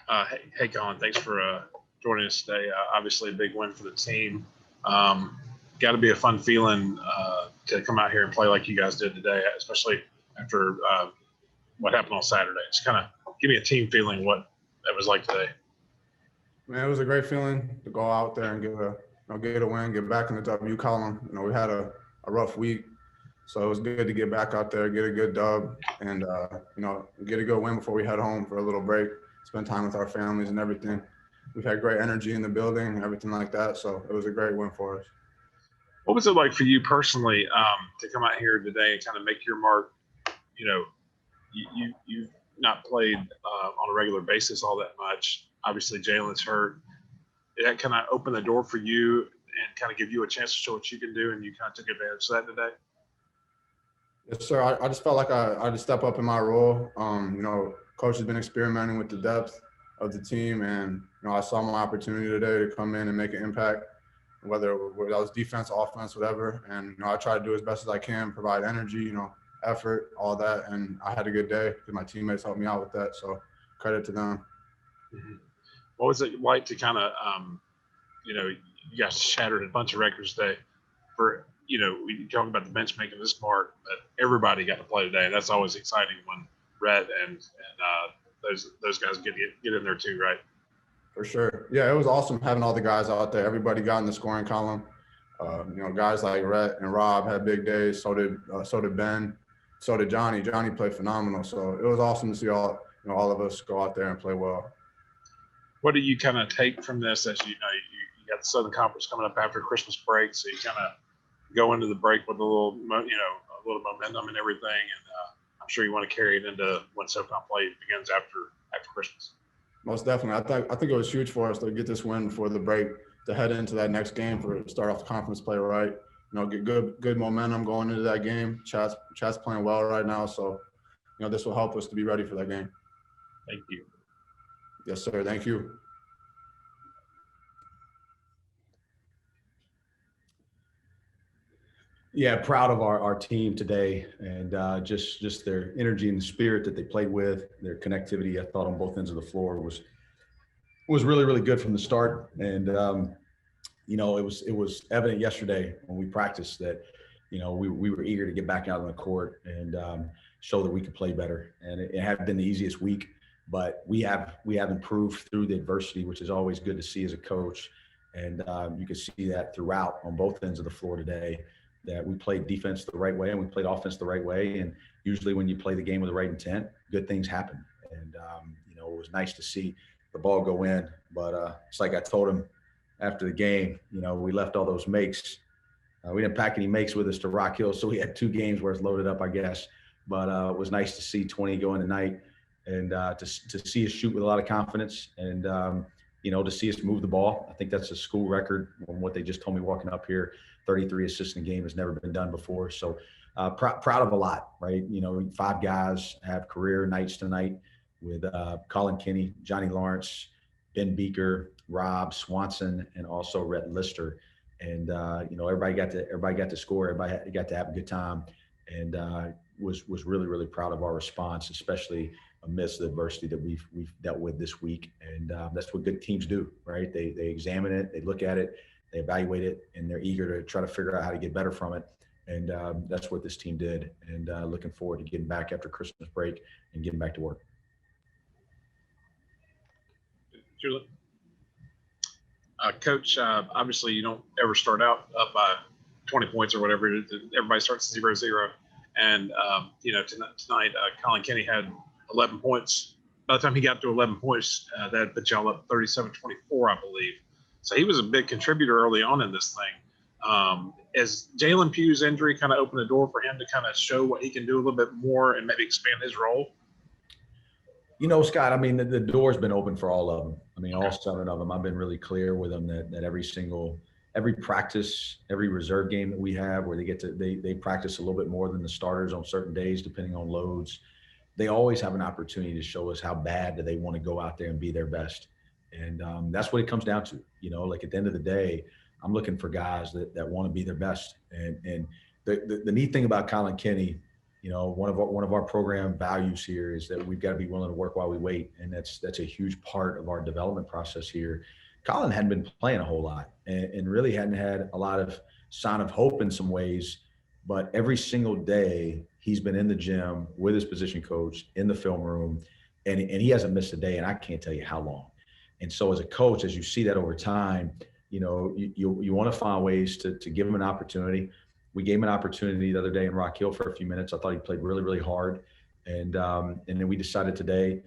Hey, Colin, thanks for joining us today. Obviously, a big win for the team. Got to be a fun feeling to come out here and play like you guys did today, especially after what happened on Saturday. It's kind of give me a team feeling what it was like today. Man, it was a great feeling to go out there and get a win, get back in the W column. We had a rough week, so it was good to get back out there, get a good dub, and get a good win before we head home for a little break, spend time with our families and everything. We've had great energy in the building, everything like that. So it was a great win for us. What was it like for you personally to come out here today and kind of make your mark? You know, you've not played on a regular basis all that much. Obviously, Jalen's hurt. Did that kind of open the door for you and kind of give you a chance to show what you can do, and you kind of took advantage of that today? Yes, sir. I just felt like I just step up in my role. Coach has been experimenting with the depth of the team, and I saw my opportunity today to come in and make an impact, whether that was defense, offense, whatever. And I try to do as best as I can, provide energy, effort, all that. And I had a good day because my teammates helped me out with that. So credit to them. Mm-hmm. What was it like to kind of, you guys shattered a bunch of records today for, we talk about the bench making this mark, but everybody got to play today. That's always exciting when Rhett and those guys get in there too, right? For sure. Yeah, it was awesome having all the guys out there. Everybody got in the scoring column. Guys like Rhett and Rob had big days. So did Ben. So did Johnny. Johnny played phenomenal. So it was awesome to see all of us go out there and play well. What do you kind of take from this as you got the Southern Conference coming up after Christmas break, so you kind of go into the break with a little momentum and everything, and I'm sure you want to carry it into when SoCon play begins after Christmas. Most definitely. I think it was huge for us to get this win before the break, to head into that next game for start off the conference play right. Get good momentum going into that game. Chat's playing well right now, so this will help us to be ready for that game. Thank you. Yes, sir. Thank you. Yeah, proud of our team today, and just their energy and the spirit that they played with, their connectivity. I thought on both ends of the floor was really, really good from the start. And it was evident yesterday when we practiced that we were eager to get back out on the court and show that we could play better. And it had been the easiest week, but we have improved through the adversity, which is always good to see as a coach. And you can see that throughout on both ends of the floor today, that we played defense the right way and we played offense the right way. And usually when you play the game with the right intent, good things happen. And, it was nice to see the ball go in. But it's like I told him after the game, we left all those makes. We didn't pack any makes with us to Rock Hill, so we had 2 games worth loaded up, I guess. But it was nice to see 20 go in tonight and to see us shoot with a lot of confidence and, to see us move the ball. I think that's a school record from what they just told me walking up here. 33 assists in a game has never been done before. So proud of a lot, right? 5 guys have career nights tonight with Colin, Kenney, Johnny Lawrence, Ben Beaker, Rob Swanson, and also Rhett Lister. And everybody got to score. Everybody got to have a good time, and was really, really proud of our response, especially amidst the adversity that we've dealt with this week. And that's what good teams do, right? They examine it, they look at it, they evaluate it, and they're eager to try to figure out how to get better from it. And that's what this team did. And looking forward to getting back after Christmas break and getting back to work. Julie. Coach, obviously you don't ever start out up by 20 points or whatever. Everybody starts 0-0. And, tonight Colin Kenney had 11 points. By the time he got to 11 points, that put y'all up 37-24, I believe. So he was a big contributor early on in this thing. As Jalen Pugh's injury kind of opened the door for him to kind of show what he can do a little bit more and maybe expand his role? Scott, I mean, the door's been open for all of them. I mean, all 7 of them. I've been really clear with them that every practice, every reserve game that we have where they practice a little bit more than the starters on certain days, depending on loads. They always have an opportunity to show us how bad do they want to go out there and be their best. And that's what it comes down to. At the end of the day, I'm looking for guys that want to be their best. And the neat thing about Colin Kenney, one of our program values here is that we've got to be willing to work while we wait, and that's a huge part of our development process here. Colin hadn't been playing a whole lot, and really hadn't had a lot of sign of hope in some ways, but every single day he's been in the gym with his position coach in the film room, and he hasn't missed a day, and I can't tell you how long. And so as a coach, as you see that over time, you want to find ways to give him an opportunity. We gave him an opportunity the other day in Rock Hill for a few minutes. I thought he played really, really hard. And then we decided today,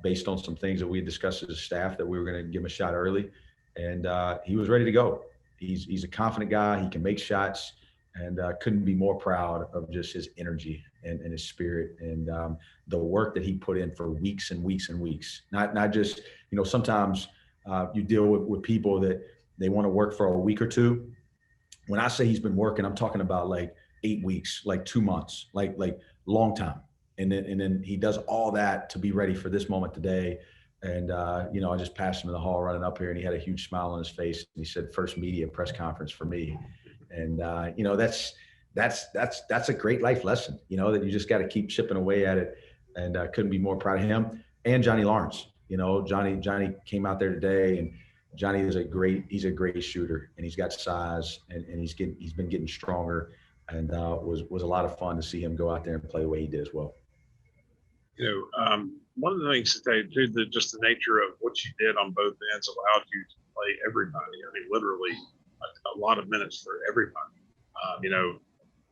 based on some things that we had discussed as a staff, that we were going to give him a shot early. And he was ready to go. He's a confident guy. He can make shots, and couldn't be more proud of just his energy and his spirit and the work that he put in for weeks and weeks and weeks. Not just, sometimes you deal with people that they want to work for a week or two. When I say he's been working, I'm talking about like 8 weeks, like 2 months, like long time. And then he does all that to be ready for this moment today. And, I just passed him in the hall running up here, and he had a huge smile on his face. And he said, "First media press conference for me." And, that's a great life lesson, that you just got to keep chipping away at it. And I couldn't be more proud of him and Johnny Lawrence. Johnny came out there today, and Johnny is he's a great shooter, and he's got size, and he's been getting stronger, and was a lot of fun to see him go out there and play the way he did as well. One of the things that just the nature of what you did on both ends allowed you to play everybody. I mean, literally a lot of minutes for everybody.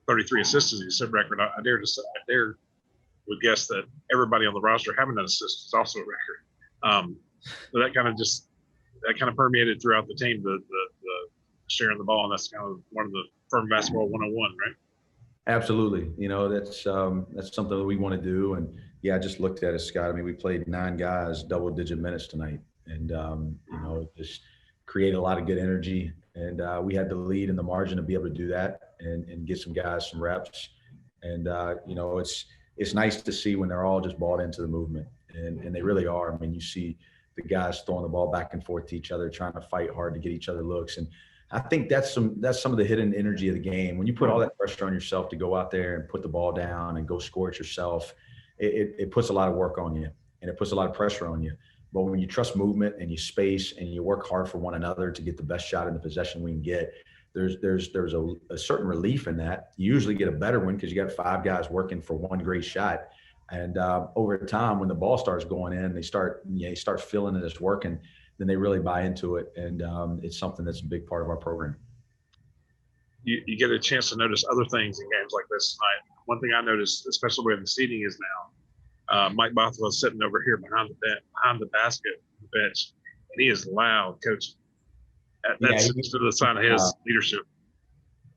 33 assists is a sub record. I would guess that everybody on the roster having an assist is also a record. So that kind of permeated throughout the team, the sharing the ball, and that's kind of one of the Furman basketball 101, right? Absolutely. That's something that we want to do. And yeah, I just looked at it, Scott. I mean, we played 9 guys, double-digit minutes tonight, and just created a lot of good energy. And we had the lead in the margin to be able to do that and get some guys some reps. And it's nice to see when they're all just bought into the movement, and they really are. I mean, you see the guys throwing the ball back and forth to each other, trying to fight hard to get each other looks. And I think that's some of the hidden energy of the game. When you put all that pressure on yourself to go out there and put the ball down and go score it yourself, it puts a lot of work on you, and it puts a lot of pressure on you. But when you trust movement and you space and you work hard for one another to get the best shot in the possession we can get, there's a certain relief in that. You usually get a better one because you got 5 guys working for one great shot. And over time, when the ball starts going in, they start feeling that it's working, then they really buy into it. And it's something that's a big part of our program. You get a chance to notice other things in games like this tonight. One thing I noticed, especially where the seating is now, Mike Bothwell is sitting over here behind the basket bench, and he is loud coaching. That's the sign of his leadership.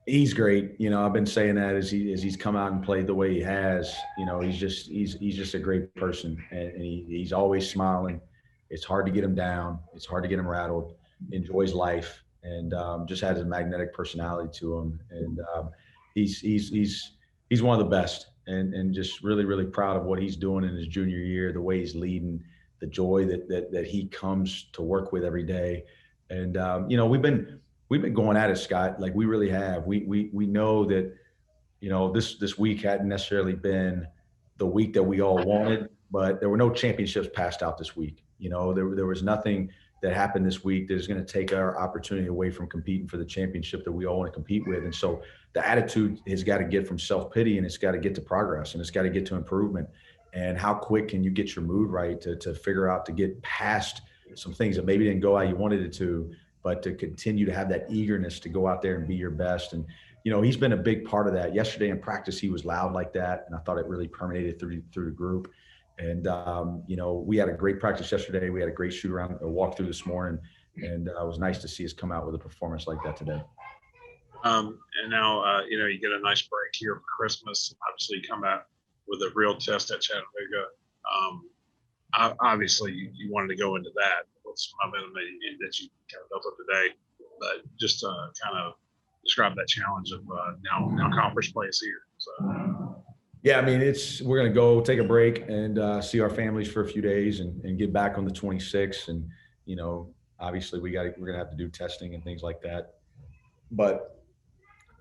He's great. I've been saying that as he's come out and played the way he has. He's just a great person, and he's always smiling. It's hard to get him down. It's hard to get him rattled. Enjoys life, and just has a magnetic personality to him. And he's one of the best, and just really, really proud of what he's doing in his junior year, the way he's leading, the joy that he comes to work with every day. And we've been going at it, Scott. Like we really have. We know that this week hadn't necessarily been the week that we all wanted, but there were no championships passed out this week. There was nothing that happened this week that is going to take our opportunity away from competing for the championship that we all want to compete with. And so the attitude has got to get from self-pity, and it's got to get to progress, and it's got to get to improvement. And how quick can you get your mood right to figure out to get past some things that maybe didn't go how you wanted it to, but to continue to have that eagerness to go out there and be your best. And, he's been a big part of that. Yesterday in practice, he was loud like that, and I thought it really permeated through the group. And, we had a great practice yesterday. We had a great shoot around, a walkthrough this morning, and it was nice to see us come out with a performance like that today. And now, you get a nice break here for Christmas. Obviously, you come out with a real test at Chattanooga. Obviously, you wanted to go into that with some momentum that you kind of built up today, but just kind of describe that challenge of now conference play is here. So. Yeah, I mean, we're going to go take a break and see our families for a few days and get back on the 26th. And, obviously we're going to have to do testing and things like that. But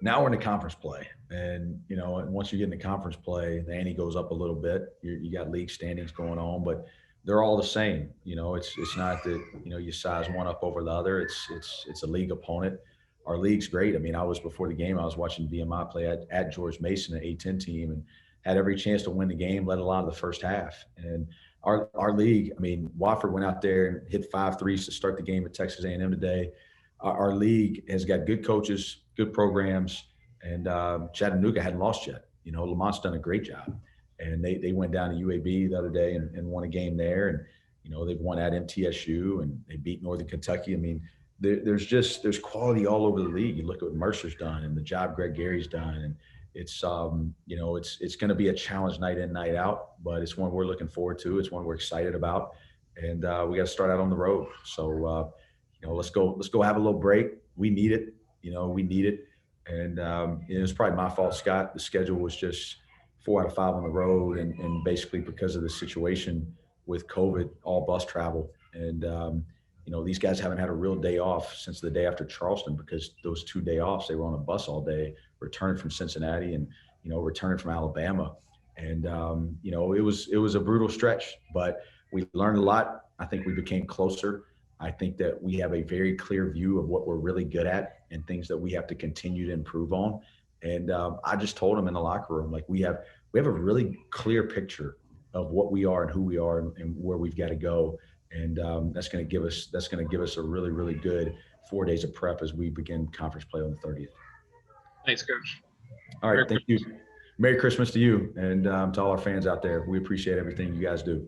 Now we're in the conference play, and and once you get into conference play, the ante goes up a little bit. You got league standings going on, but they're all the same. It's not that you size one up over the other. It's a league opponent. Our league's great. I mean, before the game, I was watching VMI play at George Mason, an A10 team, and had every chance to win the game, led a lot of the first half. And our league, I mean, Wofford went out there and hit 5 threes to start the game at Texas A&M today. Our league has got good coaches, good programs, and Chattanooga hadn't lost yet. Lamont's done a great job, and they went down to UAB the other day and won a game there, and they've won at MTSU and they beat Northern Kentucky. I mean, there's quality all over the league. You look at what Mercer's done and the job Greg Gary's done, and it's it's going to be a challenge night in, night out, but it's one we're looking forward to. It's one we're excited about, and we got to start out on the road. So let's go have a little break. We need it. We need it. And it's probably my fault, Scott. The schedule was just 4 out of 5 on the road, and basically because of the situation with COVID, all bus travel. And these guys haven't had a real day off since the day after Charleston, because those 2 day offs, they were on a bus all day, returning from Cincinnati and returning from Alabama. And it was a brutal stretch, but we learned a lot. I think we became closer. I think that we have a very clear view of what we're really good at and things that we have to continue to improve on. And I just told them in the locker room, like, we have a really clear picture of what we are and who we are and where we've got to go. And that's going to give us a really, really good 4 days of prep as we begin conference play on the 30th. Thanks, Coach. All right. Thank you. Merry Christmas to you and to all our fans out there. We appreciate everything you guys do.